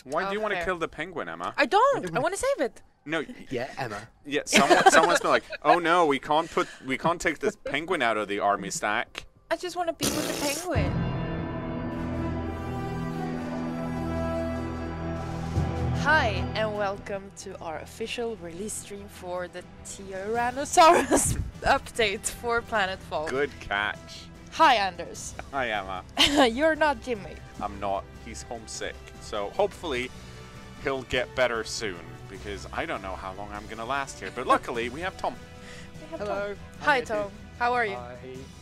Why do you want to kill the penguin, Emma? I don't. I want to save it. No. Yeah, Emma. Yeah, someone's been like, oh no, we can't take this penguin out of the army stack. I just want to be with the penguin. Hi, and welcome to our official release stream for the Tyrannosaurus update for Planetfall. Good catch. Hi, Anders. Hi, Emma. You're not Jimmy. I'm not. He's homesick. So hopefully he'll get better soon, because I don't know how long I'm going to last here. But luckily, we have Tom. Hello. Tom. Hi, Tom. How are you?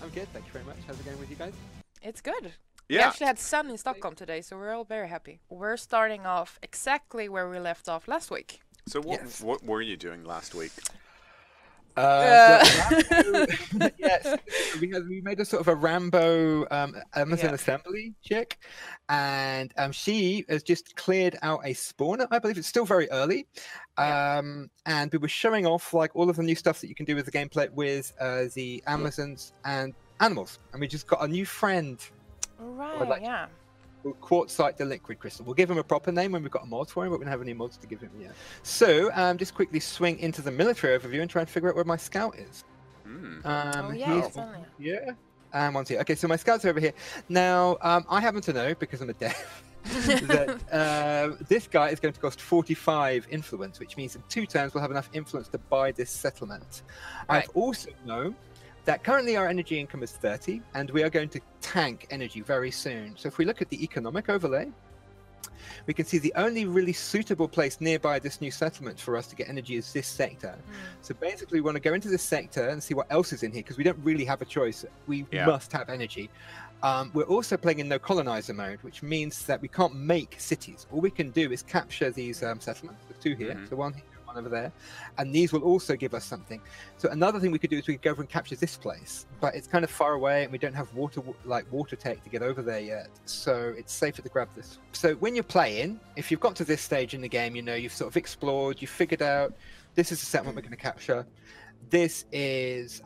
I'm good, thank you very much. How's it going with you guys? It's good. Yeah. We actually had sun in Stockholm today, so we're all very happy. We're starting off exactly where we left off last week. So what were you doing last week? Yes, we made a sort of a Rambo Amazon assembly chick, and she has just cleared out a spawner. I believe it's still very early, and we were showing off like all of the new stuff that you can do with the gameplay with the Amazons and animals, and we just got a new friend. Right, yeah. Quartzite the liquid crystal. We'll give him a proper name when we've got a mod for him, but we don't have any mods to give him yet. So just quickly swing into the military overview and try and figure out where my scout is. Yeah. And one's here. Okay, so my scouts are over here. Now, I happen to know, because I'm a dev, that this guy is going to cost 45 influence, which means in 2 turns we'll have enough influence to buy this settlement. Right. I've also known that currently our energy income is 30, and we are going to tank energy very soon. So if we look at the economic overlay, we can see the only really suitable place nearby this new settlement for us to get energy is this sector. So basically we want to go into this sector and see what else is in here, because we don't really have a choice. We must have energy. We're also playing in no colonizer mode, which means that we can't make cities. All we can do is capture these settlements. There's 2 here, so one here, one over there, and these will also give us something. So another thing we could do is we could go over and capture this place, but it's kind of far away and we don't have water tech to get over there yet, so it's safer to grab this. So when you're playing, if you've got to this stage in the game, you know, you've sort of explored, you've figured out this is the settlement we're going to capture, this is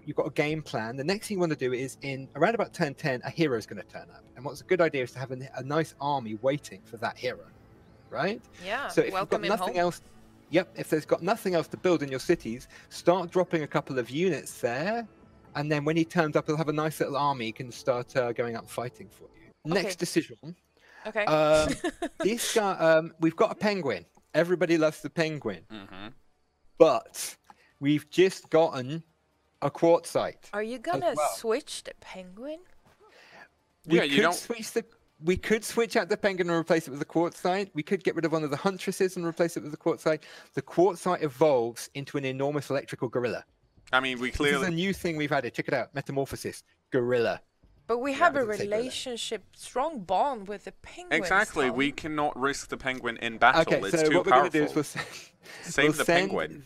you've got a game plan. The next thing you want to do is in around about turn 10 a hero is going to turn up, and what's a good idea is to have a nice army waiting for that hero, right? Yeah. So if you've got nothing else, if there's got nothing else to build in your cities, start dropping a couple of units there, and then when he turns up, he'll have a nice little army. He can start going up and fighting for you. Next decision. Okay. This guy, we've got a penguin. Everybody loves the penguin, but we've just gotten a quartzite. Are you gonna switch the penguin? We could switch out the penguin and replace it with the quartzite. We could get rid of one of the huntresses and replace it with the quartzite. The quartzite evolves into an enormous electrical gorilla. I mean, we clearly... This is a new thing we've added. Check it out. Metamorphosis. Gorilla. But we have a relationship, strong bond with the penguin. Exactly. We cannot risk the penguin in battle. Okay, it's so too what we're going to do is save the penguin.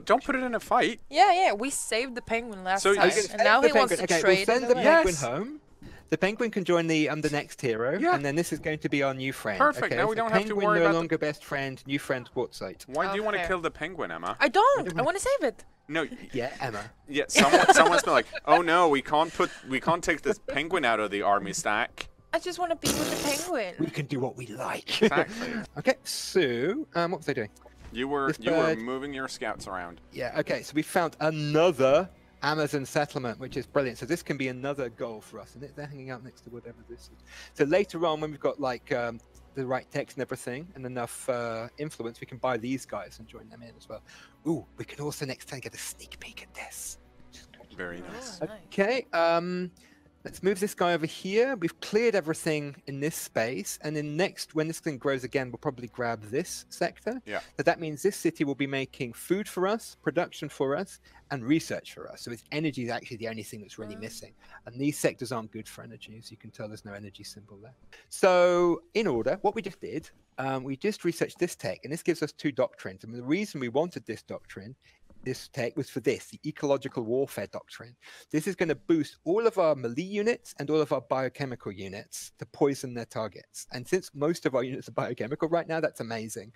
Don't put it in a fight. Yeah. We saved the penguin last time, and now he wants to trade. We'll send the penguin home. The penguin can join the next hero, and then this is going to be our new friend. Perfect. Now we don't have to worry about no longer best friend, new friend quartzite. Why do you want to kill the penguin, Emma? I don't. I want to save it. No. Yeah, Emma. Yeah, someone's been like, oh no, we can't take this penguin out of the army stack. I just want to be with the penguin. We can do what we like. Exactly. Okay, so what was I doing? You were moving your scouts around. Yeah. Okay, so we found another Amazon settlement, which is brilliant. So this can be another goal for us, and they're hanging out next to whatever this is. So later on, when we've got like the right text and everything and enough influence, we can buy these guys and join them in as well. Ooh, we can also next time get a sneak peek at this. Very nice. Okay, let's move this guy over here. We've cleared everything in this space, and then next, when this thing grows again, we'll probably grab this sector. Yeah. So that means this city will be making food for us, production for us, and research for us. So its energy is actually the only thing that's really missing. And these sectors aren't good for energy, as you can tell there's no energy symbol there. So in order, what we just did, we just researched this tech, and this gives us 2 doctrines. And the reason we wanted this doctrine, this tech, was for this, the ecological warfare doctrine. This is going to boost all of our melee units and all of our biochemical units to poison their targets. And since most of our units are biochemical right now, that's amazing.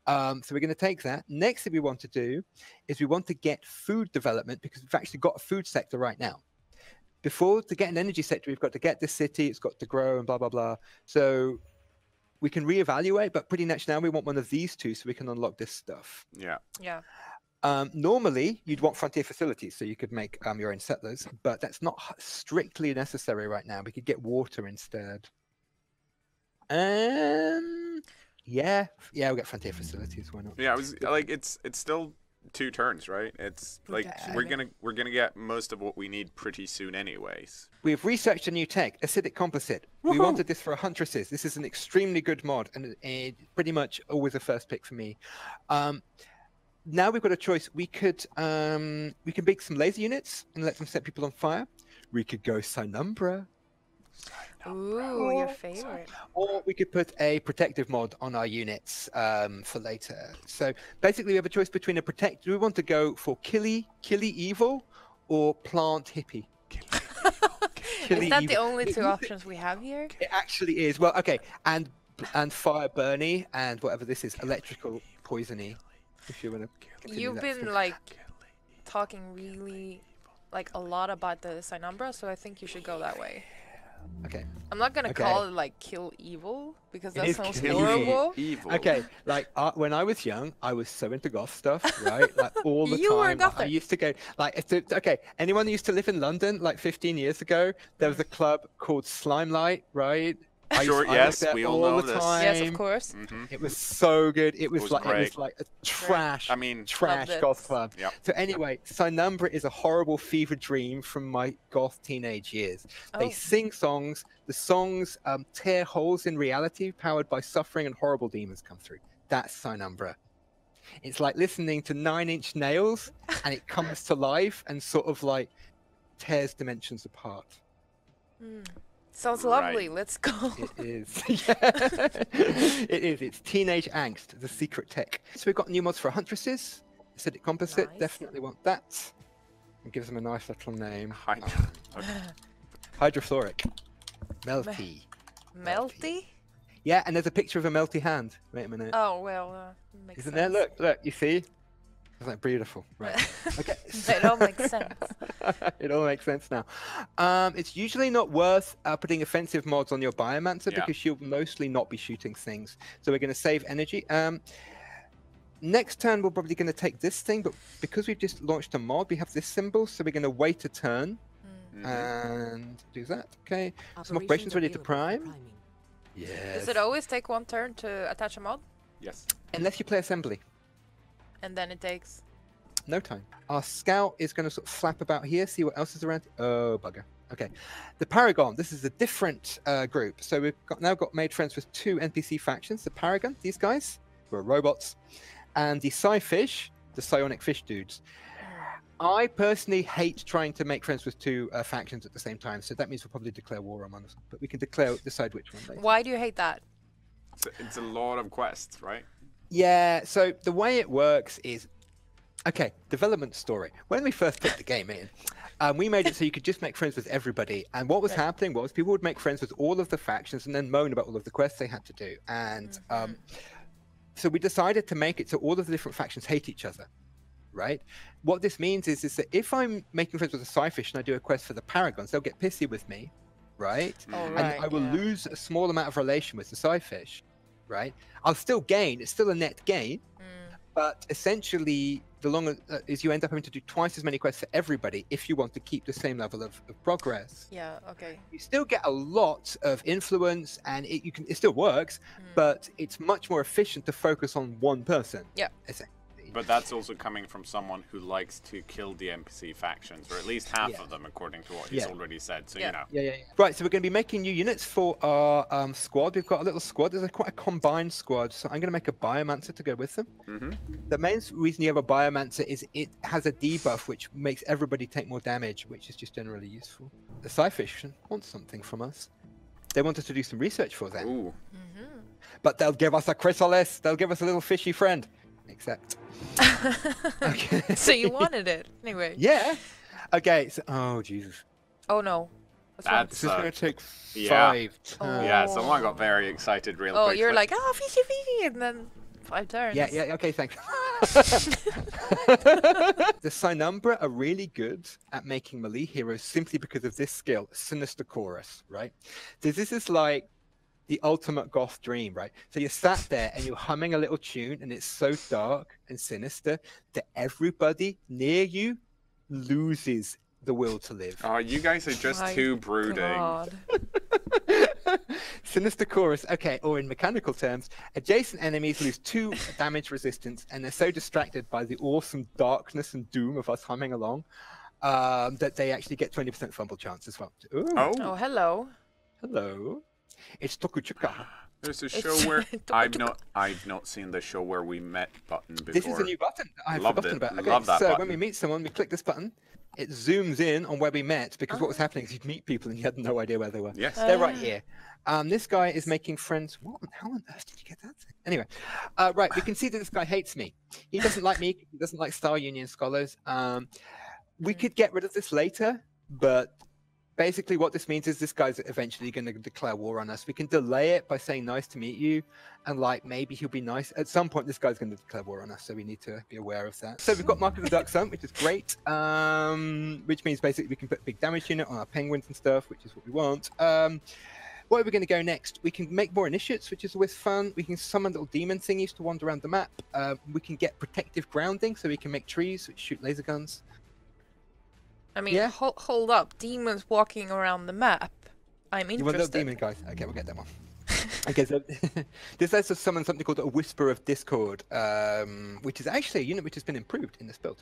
So we're going to take that. Next thing we want to do is we want to get food development, because we've actually got a food sector right now. Before, to get an energy sector, we've got to get this city, it's got to grow and blah, blah, blah. So we can reevaluate, but pretty much now we want one of these two so we can unlock this stuff. Yeah. Yeah. Normally, you'd want frontier facilities so you could make your own settlers, but that's not strictly necessary right now. We could get water instead. Yeah, we'll get frontier facilities. Why not? Yeah, it was like it's still 2 turns, right? It's like Yeah. we're gonna get most of what we need pretty soon, anyways. We've researched a new tech, acidic composite. We wanted this for huntresses. This is an extremely good mod, and pretty much always a first pick for me. Now we've got a choice. We could make some laser units and let them set people on fire. We could go Sinumbra. Ooh, your favorite. Or we could put a protective mod on our units for later. So basically, we have a choice between a protect. Do we want to go for killy evil or plant hippie? Is that the only 2 options we have here? It actually is. Well, okay, and fire burny and whatever this is, electrical poisony. If you want to. You've been like talking really like a lot about the Sinumbra, so I think you should go that way. Okay. I'm not gonna call it like kill evil because that is sounds kill horrible. Evil. Okay, like when I was young, I was so into goth stuff, right? Like all the You time. were a Like, I gothic. used to go okay. Anyone who used to live in London like 15 years ago, there was a club called Slimelight, right? Sure, I yes, went there we all know the this. Yes, of time. course. It was so good. It was like great. a trash. I mean, trash Loved it. goth club. Yep. So anyway, Sinumbra is a horrible fever dream from my goth teenage years. They Oh. sing songs. The songs tear holes in reality, powered by suffering and horrible demons come through. That's Sinumbra. It's like listening to 9 Inch Nails, and it comes to life and sort of like tears dimensions apart. Sounds Right. lovely. Let's go. It is. Yeah. It is. It's teenage angst, the secret tech. So we've got new mods for huntresses. Acidic composite, Nice. definitely want that. And gives them a nice little name. Okay. Hydrofluoric. Melty. Melty? Yeah, and there's a picture of a melty hand. Wait a minute. Oh well, makes Isn't sense. there? Look, you see? It's like beautiful. Right. Okay. It all makes sense. It all makes sense now. It's usually not worth putting offensive mods on your Biomancer Yeah. because you'll mostly not be shooting things. So we're going to save energy. Next turn, we're probably going to take this thing, but because we've just launched a mod, we have this symbol, so we're going to wait a turn and do that. Okay. Some operations ready to prime. Yes. Does it always take 1 turn to attach a mod? Yes. Unless you play assembly. And then it takes... No time. Our scout is going to sort of flap about here, see what else is around. Oh, bugger. Okay. The Paragon. This is a different group. So we've now got made friends with 2 NPC factions. The Paragon, these guys, who are robots, and the Sci-Fish, the psionic fish dudes. I personally hate trying to make friends with 2 factions at the same time, so that means we'll probably declare war on one of them. But we can decide which one later. Why do you hate that? It's a lot of quests, right? Yeah, so the way it works is, okay, development story. When we first put the game in, we made it so you could just make friends with everybody. And what was happening was people would make friends with all of the factions and then moan about all of the quests they had to do. And so we decided to make it so all of the different factions hate each other, right? What this means is that if I'm making friends with a Sci-Fish and I do a quest for the Paragons, they'll get pissy with me, right? Oh, And right, I will yeah. lose a small amount of relation with the Sci-Fish, right? I'll still gain. It's still a net gain. But essentially, the longer is you end up having to do twice as many quests for everybody if you want to keep the same level of progress. Yeah, okay. You still get a lot of influence, and it still works, but it's much more efficient to focus on one person. Yeah. Essentially. But that's also coming from someone who likes to kill the NPC factions, or at least half Yeah. of them, according to what he's Yeah. already said. So, Yeah. you know. Yeah. Right, so we're going to be making new units for our squad. We've got a little squad. There's quite a combined squad, so I'm going to make a Biomancer to go with them. The main reason you have a Biomancer is it has a debuff which makes everybody take more damage, which is just generally useful. The Sci-Fish want something from us. They want us to do some research for them. Ooh. But they'll give us a chrysalis. They'll give us a little fishy friend. Except. Okay. So you wanted it, anyway. Yeah. Okay. So, oh Jesus. Oh no. What's wrong? That's This is going to take yeah. 5 turns. Yeah, someone got very excited real Oh, quick. you're but- like, oh, fishy, fishy, and then 5 turns. Yeah. Okay. Thanks. The Sinumbra are really good at making melee heroes simply because of this skill, Sinister Chorus, right? So this is like the ultimate goth dream, right? So you're sat there and you're humming a little tune, and it's so dark and sinister that everybody near you loses the will to live. Oh, you guys are just My too brooding. God. Sinister chorus. Okay, or in mechanical terms, adjacent enemies lose 2 damage resistance, and they're so distracted by the awesome darkness and doom of us humming along that they actually get 20% fumble chance as well. Ooh, Oh, hello. hello. It's Tokuchuka. There's a show where I've not seen the show where we met button before. This is a new button I've Loved forgotten it. about. Okay, Love that so when button. we meet someone, we click this button. It zooms in on where we met, because what was happening is you'd meet people and you had no idea where they were. Yes. They're right here. This guy is making friends. What? How on earth did you get that? Anyway, right. We can see that this guy hates me. He doesn't like me. He doesn't like Star Union scholars. We could get rid of this later, but basically what this means is this guy's eventually going to declare war on us. We can delay it by saying nice to meet you, and like maybe he'll be nice. At some point, this guy's going to declare war on us, so we need to be aware of that. So we've got Mark of the Duck Sun, which is great, which means basically we can put a big damage unit on our penguins and stuff, which is what we want. Where are we going to go next? We can make more initiates, which is always fun. We can summon little demon thingies to wander around the map. We can get protective grounding, so we can make trees which shoot laser guns. I mean, Yeah. hold up. Demons walking around the map. I'm You want little interested. demon guys? Okay, we'll get them on. Okay, so this lets us summon something called a Whisper of Discord, which is actually a unit which has been improved in this build,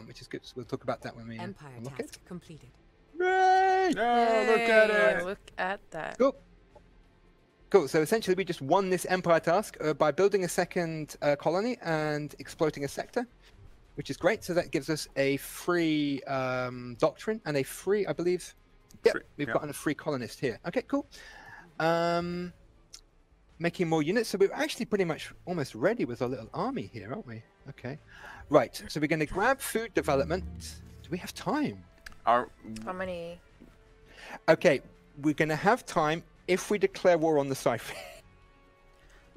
which is good. So we'll talk about that when we Empire unlock task it. completed. Right. No, look at Yay, it. Look at that. Cool. Cool. So essentially, we just won this Empire task by building a second colony and exploiting a sector, which is great. So that gives us a free doctrine and a free, I believe. Yep, we've gotten a free colonist here. Okay, cool. Making more units. So we're actually pretty much almost ready with our little army here, aren't we? Okay. Right. So we're going to grab food development. Do we have time? Are, How many? Okay, we're going to have time if we declare war on the sci-fi.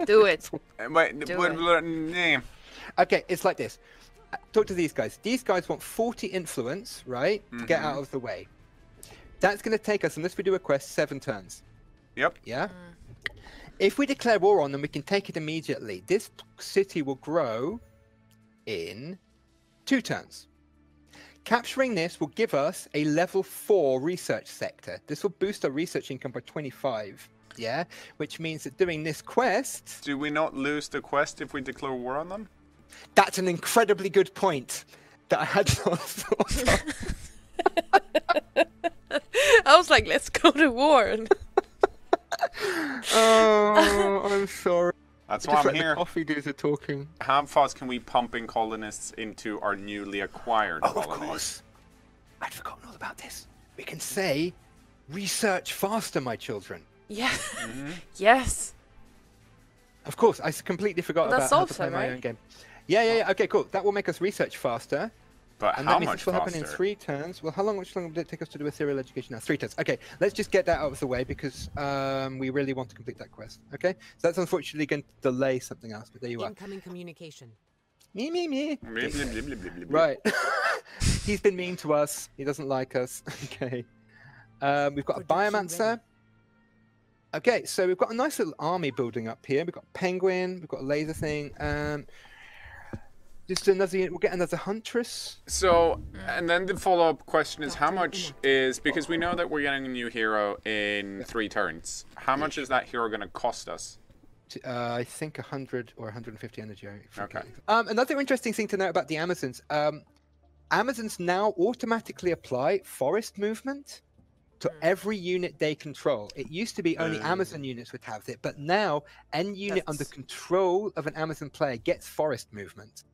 Do it. wait, Do Okay, it's like this. Talk to these guys. These guys want 40 influence, right? To get out of the way. That's going to take us, unless we do a quest, 7 turns. Yep. Yeah? If we declare war on them, we can take it immediately. This city will grow in 2 turns. Capturing this will give us a level 4 research sector. This will boost our research income by 25. Yeah? Which means that doing this quest... Do we not lose the quest if we declare war on them? That's an incredibly good point that I had not thought of. I was like, let's go to war. Oh, I'm sorry. That's Just why I'm like the here. coffee dudes are talking. How fast can we pump in colonists into our newly acquired Oh, of colonies? course. I'd forgotten all about this. We can say, research faster, my children. Yeah. Yes. Of course, I completely forgot That's about how to play also, my right? own game. Yeah. Okay, cool. That will make us research faster. But And how that means much this will happen in faster? 3 turns. Well, how much longer did it take us to do ethereal education now? 3 turns. Okay, let's just get that out of the way because we really want to complete that quest. Okay, so that's unfortunately going to delay something else, but there you are. Incoming communication. Me. Blah, blah, blah, blah, blah, blah. Right. He's been mean to us. He doesn't like us. Okay. We've got a Production biomancer. ready. Okay, so we've got a nice little army building up here. We've got a penguin. We've got a laser thing. Just another. We'll get another huntress. So, and then the follow-up question is how much is, because we know that we're getting a new hero in 3 turns, how much is that hero going to cost us? I think 100 or 150 energy. Okay. Another interesting thing to note about the Amazons. Amazons now automatically apply forest movement to every unit they control. It used to be only Amazon units would have it, but now any unit under That's- control of an Amazon player gets forest movement.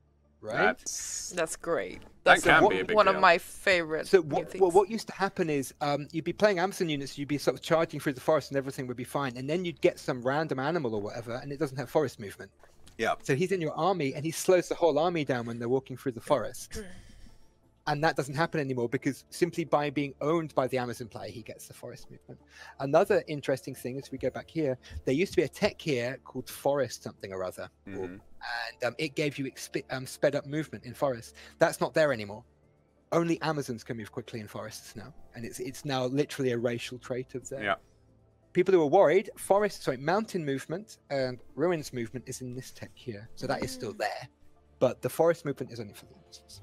Right? That's great. That That's can be a big one deal. of my favorite So new things. what used to happen is you'd be playing Amazon units, you'd be sort of charging through the forest and everything would be fine, and then you'd get some random animal or whatever, and it doesn't have forest movement. Yeah. So he's in your army, and he slows the whole army down when they're walking through the forest. And that doesn't happen anymore because simply by being owned by the Amazon player, he gets the forest movement. Another interesting thing, as we go back here, there used to be a tech here called Forest something or other, and it gave you sped up movement in forests. That's not there anymore. Only Amazons can move quickly in forests now, and it's now literally a racial trait of theirs. Yeah. people who are worried, mountain movement and ruins movement is in this tech here. So that is still there. But the forest movement is only for the monsters.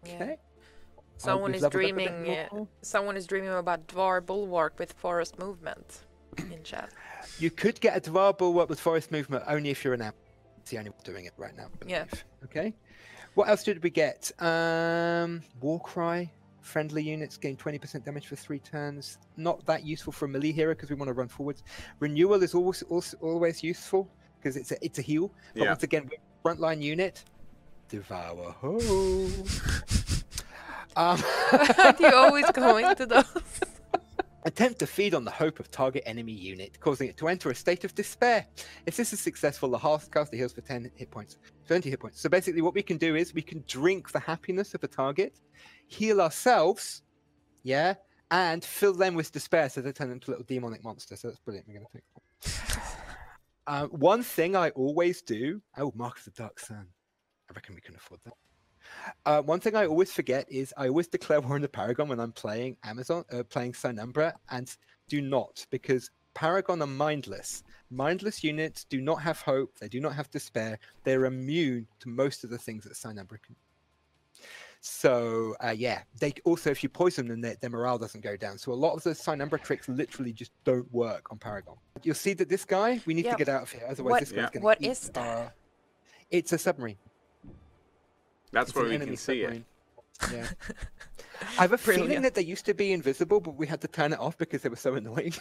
Okay. Someone is dreaming about Dvar Bulwark with forest movement in chat. You could get a Dvar Bulwark with forest movement only if you're an app. It's the only one doing it right now. I believe. Yeah. Okay. What else did we get? Warcry. Friendly units gain 20% damage for 3 turns. Not that useful for a melee hero because we want to run forwards. Renewal is always useful because it's a heal. But once again, frontline unit, devour whole. You're always going to those. Attempt to feed on the hope of target enemy unit, causing it to enter a state of despair. If this is successful, the caster heals for 10 hit points, 20 hit points. So basically what we can do is we can drink the happiness of a target, heal ourselves, and fill them with despair so they turn into little demonic monsters. So that's brilliant. We're going to take one thing I always do... Oh, Mark of the Dark Sun. I reckon we can afford that. One thing I always forget is I always declare war on the Paragon when I'm playing playing Sinumbra, and do not, because Paragon are mindless. Mindless units do not have hope, they do not have despair, they're immune to most of the things that Sinumbra can. So, they also, if you poison them, their morale doesn't go down. So a lot of the Sinumbra tricks literally just don't work on Paragon. You'll see that this guy, we need to get out of here, otherwise this guy's going to What is that? It's a submarine. That's where we can see it. Yeah. I have a feeling that they used to be invisible, but we had to turn it off because they were so annoying.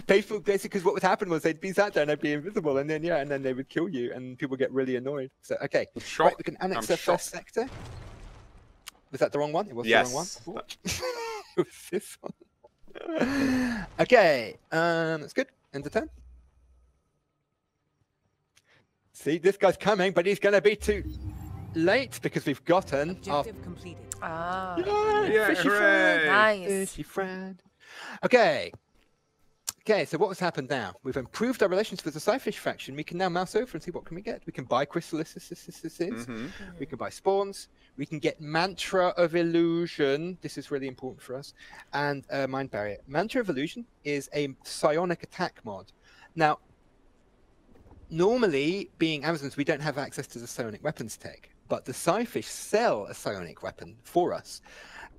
Basically, because what would happen was they'd be sat there and they'd be invisible, and then they would kill you, and people get really annoyed. So, okay, right, we can annex the first sector. Was that the wrong one? It was the wrong one. It was this one. Okay, that's good. End of turn. See, this guy's coming, but he's going to be too late because we've gotten objective completed. Fishy friend. Nice. Fishy friend. Okay. Okay, so what has happened now? We've improved our relations with the Sci-Fish faction. We can now mouse over and see what can we get. We can buy chrysalises. We can buy spawns. We can get Mantra of Illusion. This is really important for us. And Mind Barrier. Mantra of Illusion is a psionic attack mod. Now, normally, being Amazons, we don't have access to the psionic weapons tech, but the Sci-Fish sell a psionic weapon for us.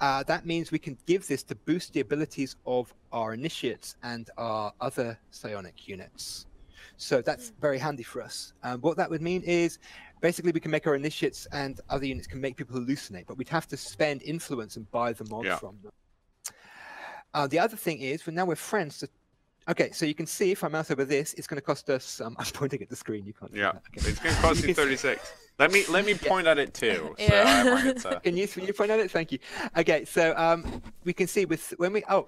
That means we can give this to boost the abilities of our initiates and our other psionic units. So that's very handy for us. What that would mean is, basically, we can make our initiates and other units can make people hallucinate, but we'd have to spend influence and buy the mod from them. The other thing is, now we're friends, so okay, so you can see if I mouse over this, it's going to cost us. I'm pointing at the screen. You can't. Yeah, okay. It's going to cost you 36. Let me point at it too. So Can you point at it? Thank you. Okay, so we can see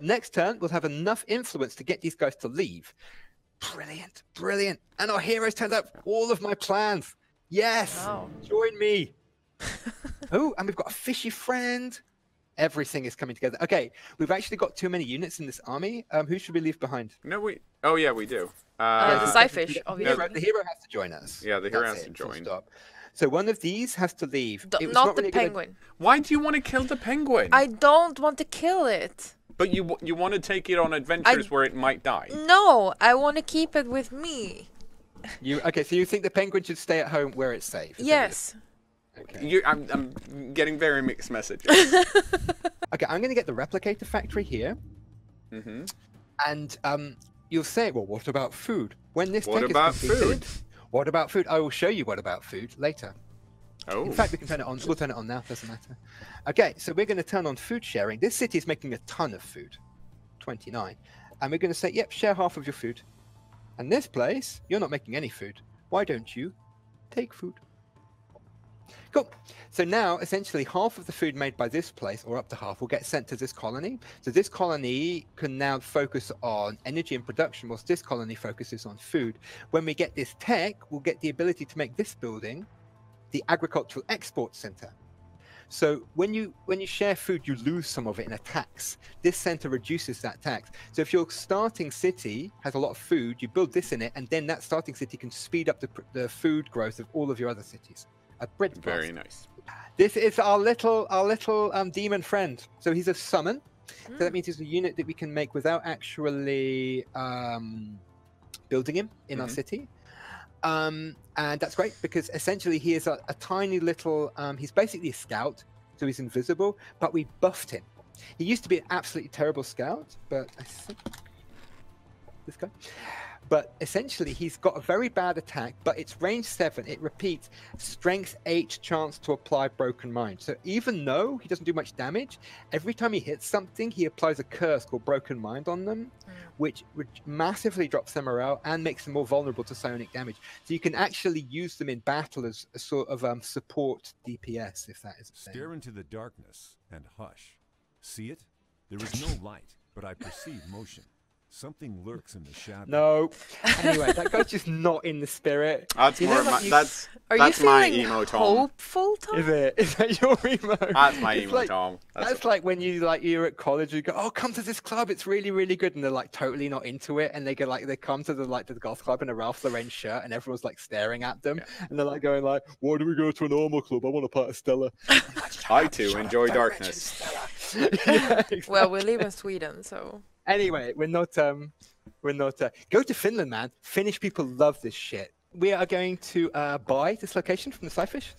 next turn we'll have enough influence to get these guys to leave. Brilliant, brilliant. And our heroes turned out all of my plans. Yes, join me. Oh, and we've got a fishy friend. Everything is coming together. Okay, we've actually got too many units in this army. Who should we leave behind? No, Oh, yeah, we do. The Sci-Fish, obviously. The hero has to join us. Yeah, the hero has to join. So one of these has to leave. Not the penguin. Why do you want to kill the penguin? I don't want to kill it. But you want to take it on adventures where it might die. No, I want to keep it with me. Okay, so you think the penguin should stay at home where it's safe? Yes. Okay. I'm getting very mixed messages. Okay, I'm going to get the replicator factory here. And you'll say, well, what about food? When this tech is completed, what about food? I will show you what about food later. Oh. In fact, we can turn it on. We'll turn it on now. Doesn't matter. Okay, so we're going to turn on food sharing. This city is making a ton of food. 29. And we're going to say, yep, share half of your food. And this place, you're not making any food. Why don't you take food? Cool. So now, essentially, half of the food made by this place, or up to half, will get sent to this colony. So this colony can now focus on energy and production, whilst this colony focuses on food. When we get this tech, we'll get the ability to make this building the agricultural export center. So when you share food, you lose some of it in a tax. This center reduces that tax. So if your starting city has a lot of food, you build this in it, and then that starting city can speed up the food growth of all of your other cities. Very nice. This is our little demon friend. So he's a summon. So that means it's a unit that we can make without actually building him in our city. And that's great because essentially he is a tiny little, he's basically a scout, so he's invisible, but we buffed him. He used to be an absolutely terrible scout, but I think this guy. But essentially, he's got a very bad attack, but it's range 7. It repeats strength 8 chance to apply broken mind. So even though he doesn't do much damage, every time he hits something, he applies a curse called broken mind on them, which massively drops their morale and makes them more vulnerable to psionic damage. So you can actually use them in battle as a sort of support DPS, if that is a thing. Stare into the darkness and hush. See it? There is no light, but I perceive motion. Something lurks in the shadow. No. Anyway, that guy's just not in the spirit. That's You more know, my, like you- that's Are that's you my feeling emo Tom. hopeful, Tom? Is it? Is that your emo? That's my It's emo like- Tom. That's like when you're at college, you go, oh, come to this club, it's really, really good, and they're like totally not into it, and they come to the golf club in a Ralph Lauren shirt, and everyone's like staring at them, and they're like going like, why do we go to a normal club? I want a part of Stella. I too enjoy darkness. Yeah, exactly. Well, we live in Sweden, so... Anyway, we're not. Go to Finland, man. Finnish people love this shit. We are going to buy this location from the Sci-fish.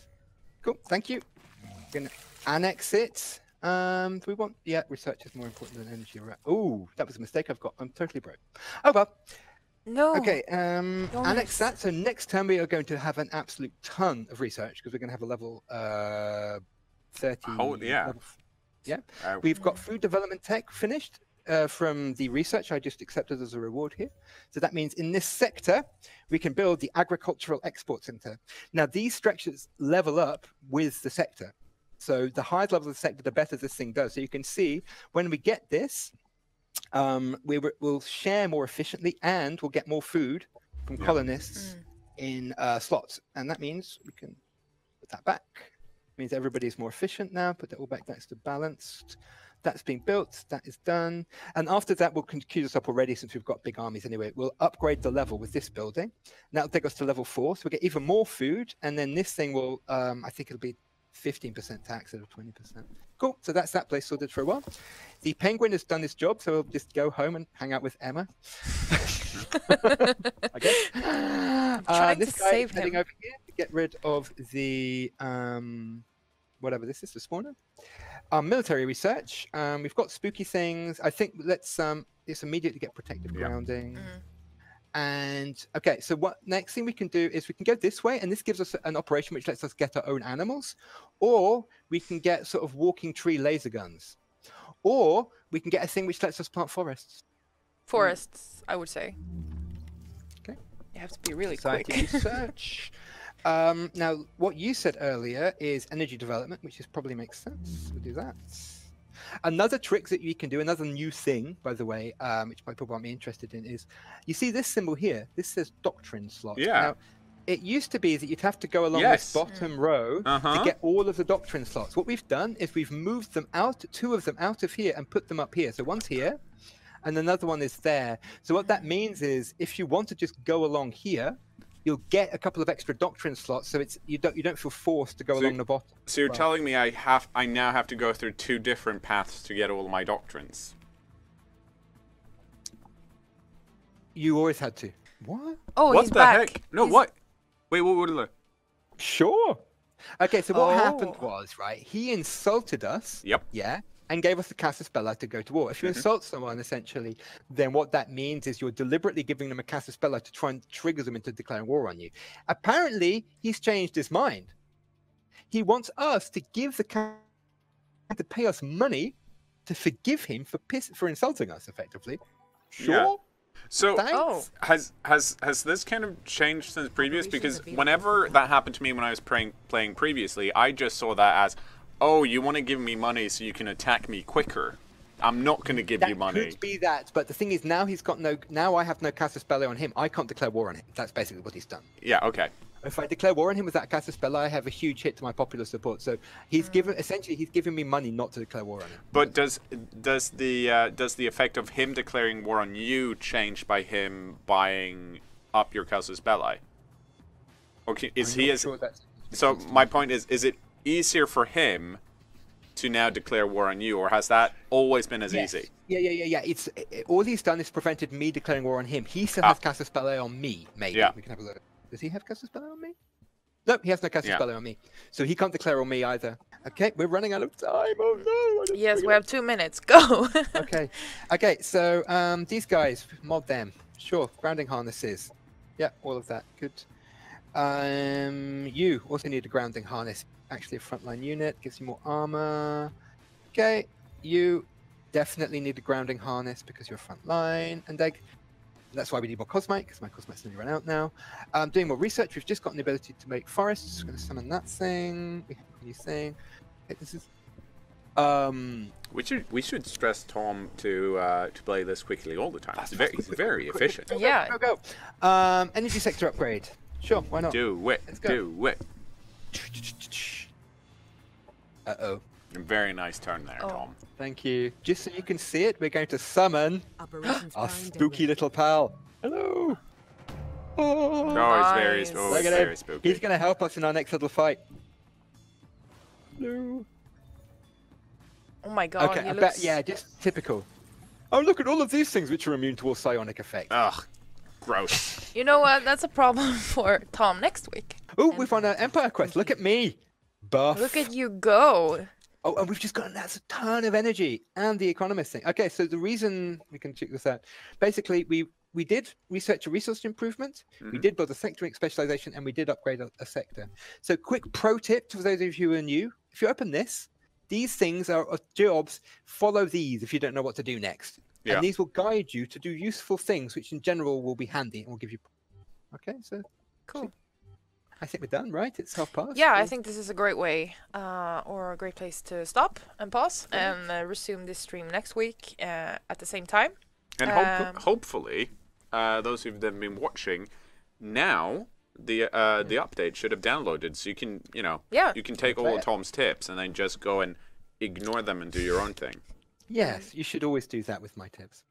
Cool, thank you. We're gonna annex it. Do we want? Yeah, research is more important than energy. Right. Oh, that was a mistake. I'm totally broke. Oh well. No. Okay. Annex that. So next time we are going to have an absolute ton of research because we're going to have a level 30. Oh, yeah. Level, yeah. We've got food development tech finished. From the research I just accepted as a reward here. So that means in this sector, we can build the agricultural export center. Now, these structures level up with the sector. So the higher level of the sector, the better this thing does. So you can see when we get this, we'll share more efficiently and we'll get more food from colonists in slots. And that means we can put that back. It means everybody's more efficient now. Put that all back next to balanced. That's been built, that is done. And after that, we'll queue this up already since we've got big armies anyway. We'll upgrade the level with this building. And that'll take us to level 4. So we'll get even more food. And then this thing will, I think it'll be 15% tax instead of 20%. Cool, so that's that place sorted for a while. The penguin has done his job, so we'll just go home and hang out with Emma. I guess. Trying This to guy save is heading him. over here to get rid of the, whatever this is, the spawner. Military research. We've got spooky things. I think let's immediately get protective grounding. And okay, so what next thing we can do is we can go this way, and this gives us an operation which lets us get our own animals, or we can get sort of walking tree laser guns, or we can get a thing which lets us plant forests. Forests, I would say. Okay. You have to be really Science quick. research. Now, what you said earlier is energy development, which probably makes sense. We'll do that. Another trick that you can do, another new thing, by the way, which people might be interested in, is you see this symbol here. This says doctrine slot. Yeah. Now, it used to be that you'd have to go along Yes. this bottom row to get all of the doctrine slots. What we've done is we've moved them out, 2 of them out of here, and put them up here. So one's here, and another one is there. So what that means is if you want to just go along here, you'll get a couple of extra doctrine slots, so it's you don't feel forced to go along the bottom. So you're telling me I now have to go through 2 different paths to get all my doctrines? You always had to. What? Oh, What he's the back. heck? No, He's- what? Wait, what? Sure. Okay, so what happened Oh. was, right, he insulted us. Yep. Yeah. And gave us the Casus Belli to go to war. If you insult someone, essentially, then what that means is you're deliberately giving them a Casus Belli to try and trigger them into declaring war on you. Apparently, he's changed his mind. He wants us to give the to pay us money to forgive him for insulting us, effectively. Sure. Yeah. So Thanks. Oh. has this kind of changed since previous? Because whenever that happened to me when I was playing previously, I just saw that as, oh, you want to give me money so you can attack me quicker. I'm not going to give you money. Could be that, but the thing is, now he's got no. Now I have no Casus Belli on him. I can't declare war on him. That's basically what he's done. Yeah, okay. If I declare war on him with that Casus Belli, I have a huge hit to my popular support. So he's essentially he's giving me money not to declare war on him. But does the effect of him declaring war on you change by him buying up your Casus Belli? Okay, I'm not sure that's- So my point is it easier for him to now declare war on you, or has that always been as easy? Yeah. All he's done is prevented me declaring war on him. He still has Casus Belli on me, maybe. Yeah. We can have a look. Does he have Casus Belli on me? No, he has no Casus Belli on me. So he can't declare on me either. Okay, we're running out of time. Oh no! Yes, we have 2 minutes. Go. Okay. So these guys, mod them. Sure, grounding harnesses. Yeah, all of that. Good. You also need a grounding harness. Actually, a frontline unit gives you more armor. Okay, you definitely need a grounding harness because you're frontline. And that's why we need more Cosmite, because my Cosmite's nearly run out now. Doing more research. We've just gotten the ability to make forests. We're going to summon that thing. We have a new thing. Okay, this is. We should stress Tom to play this quickly all the time. He's very efficient. Yeah. Go. Energy sector upgrade. Sure, why not? Do it. Let's go. Do it. Uh-oh. Very nice turn there, Tom. Thank you. Just so you can see it, we're going to summon our spooky little pal. Hello. Oh, he's Nice. very, Look at very him. spooky. He's going to help us in our next little fight. Hello. Oh my god. Okay, he I looks... bet, yeah, just typical. Oh, look at all of these things which are immune to all psionic effects. Ugh, gross. You know what? That's a problem for Tom next week. Oh, we've won an Empire quest. Look at me. Buff. Look at you go. Oh, and we've just gotten that's a ton of energy and the economist thing. Okay, so the reason we can check this out, basically we did research a resource improvement, we did build a sector specialization, and we did upgrade a sector. So quick pro tip for those of you who are new: if you open this, these things are jobs. Follow these if you don't know what to do next, and these will guide you to do useful things, which in general will be handy and will give you. Okay, so Cool. I think we're done, right? It's half past. Yeah, I think this is a great way or a great place to stop and pause and resume this stream next week at the same time. And hopefully, those who've been watching now, the update should have downloaded, so you can you can take all of Tom's tips and then just go and ignore them and do your own thing. Yes, you should always do that with my tips.